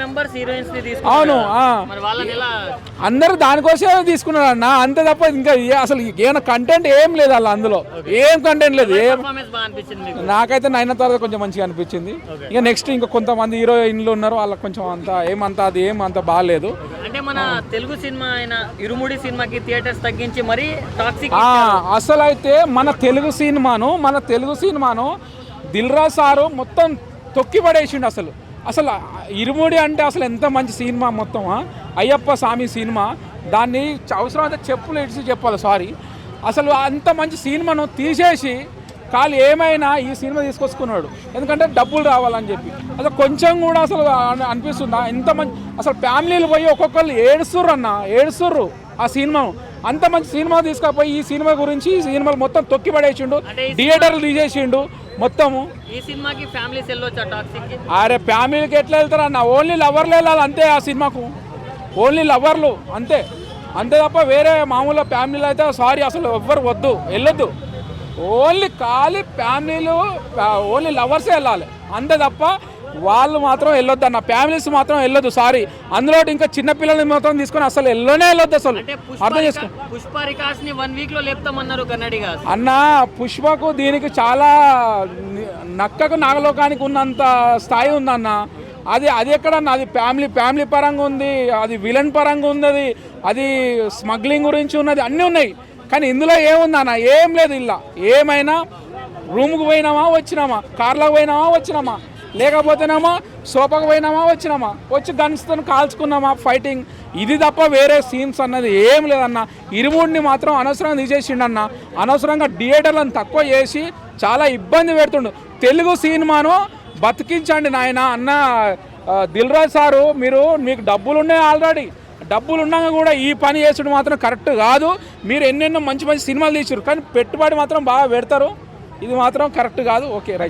Members heroines ని అవును తీసుకున్నారు మరి వాళ్ళని ఎలా అందరూ దానికోసమే తీసుకున్నారు అన్న, అంతే తప్ప ఇంకా అసలు ఏమైనా కంటెంట్ ఏం లేదు అలా, అందులో ఏం కంటెంట్ లేదు. ఏం పర్ఫార్మెన్స్ బాగా అనిపించింది మీకు? నాకైతే నైనా కొంచెం మంచిగా అనిపించింది. ఇక నెక్స్ట్ ఇంకా కొంతమంది హీరోయిన్లు ఉన్నారు, వాళ్ళకి కొంచెం అది ఏమంత బాగాలేదు. అంటే మన తెలుగు సినిమా అయిన ఇరుముడి సినిమాకి థియేటర్స్ తగ్గించి మరి టాక్సిక్ అసలు అయితే మన తెలుగు సినిమాను దిల్ రాజు సారు మొత్తం తొక్కి పడేసిండు. అసలు ఇరుముడి అంటే అసలు ఎంత మంచి సినిమా, మొత్తం అయ్యప్ప స్వామి సినిమా, దాన్ని అవసరం అయితే చెప్పులు ఇడిచి చెప్పాలి, సారీ. అసలు అంత మంచి సినిమాను తీసేసి కాలు ఏమైనా ఈ సినిమా తీసుకొచ్చుకున్నాడు, ఎందుకంటే డబ్బులు రావాలని చెప్పి. అసలు కొంచెం కూడా అసలు అనిపిస్తుందా ఇంత మంచి, అసలు ఫ్యామిలీలు పోయి ఒక్కొక్కరు ఏడుస్తుర్రు ఆ సినిమాను. అంత మంచి సినిమా తీసుకపోయి ఈ సినిమా గురించి ఈ సినిమాలు మొత్తం తొక్కి పడేసిండు, థియేటర్లు తీసేసిండు మొత్తము. ఈ సినిమాకి ఫ్యామిలీస్ వెళ్ళొచ్చా టాక్సిక్? అరే ఫ్యామిలీకి ఎట్లా వెళ్తారన్న, ఓన్లీ లవర్లు వెళ్ళాలి అంతే. ఆ సినిమాకు ఓన్లీ లవర్లు అంతే తప్ప వేరే మామూలు ఫ్యామిలీలు అయితే సారీ అసలు ఎవ్వరు వెళ్ళొద్దు. ఓన్లీ ఖాళీ ఫ్యామిలీలు, ఓన్లీ లవర్సే వెళ్ళాలి అంతే తప్ప వాళ్ళు మాత్రం వెళ్ళొద్దు అన్న, ఫ్యామిలీస్ మాత్రం వెళ్ళొద్దు, సారీ. అందులో ఇంకా చిన్నపిల్లల్ని మాత్రం తీసుకొని అసలు వెళ్ళొద్దు అసలు, అర్థం చేసుకో. పుష్ప రికార్డ్స్ ని 1 వీక్ లో లేపుతామన్నారు కన్నడిగా అన్న. పుష్పకు దీనికి చాలా నక్కకు నాగలోకానికి ఉన్నంత స్థాయి ఉందన్న. అది ఎక్కడన్నా, అది ఫ్యామిలీ పరంగా ఉంది, అది విలన్ పరంగా ఉంది, అది స్మగ్లింగ్ గురించి ఉన్నది, అన్నీ ఉన్నాయి. కానీ ఇందులో ఏముందన్న, ఏం లేదు. ఇలా ఏమైనా రూమ్కి పోయినామా వచ్చినామా, కార్లోకి పోయినామా వచ్చినామా, లేకపోతేనేమో సోఫాకు పోయినామా వచ్చినామా, వచ్చి గన్స్తో కాల్చుకున్నామా, ఫైటింగ్, ఇది తప్ప వేరే సీన్స్ అన్నది ఏం లేదన్న. ఇరుముడిని మాత్రం అనవసరంగా తీసేసిండన్న, అనవసరంగా థియేటర్లను తక్కువ చేసి చాలా ఇబ్బంది పెడుతుండు. తెలుగు సినిమాను బతికించండి నాయన అన్న. దిల్ రాజు సారు, మీకు డబ్బులు ఉన్నాయి, ఆల్రెడీ డబ్బులు ఉన్నాక కూడా ఈ పని చేసుడు మాత్రం కరెక్ట్ కాదు. మీరు ఎన్నెన్నో మంచి సినిమాలు తీసారు, కానీ పెట్టుబడి మాత్రం బాగా పెడతారు, ఇది మాత్రం కరెక్ట్ కాదు. Okay right.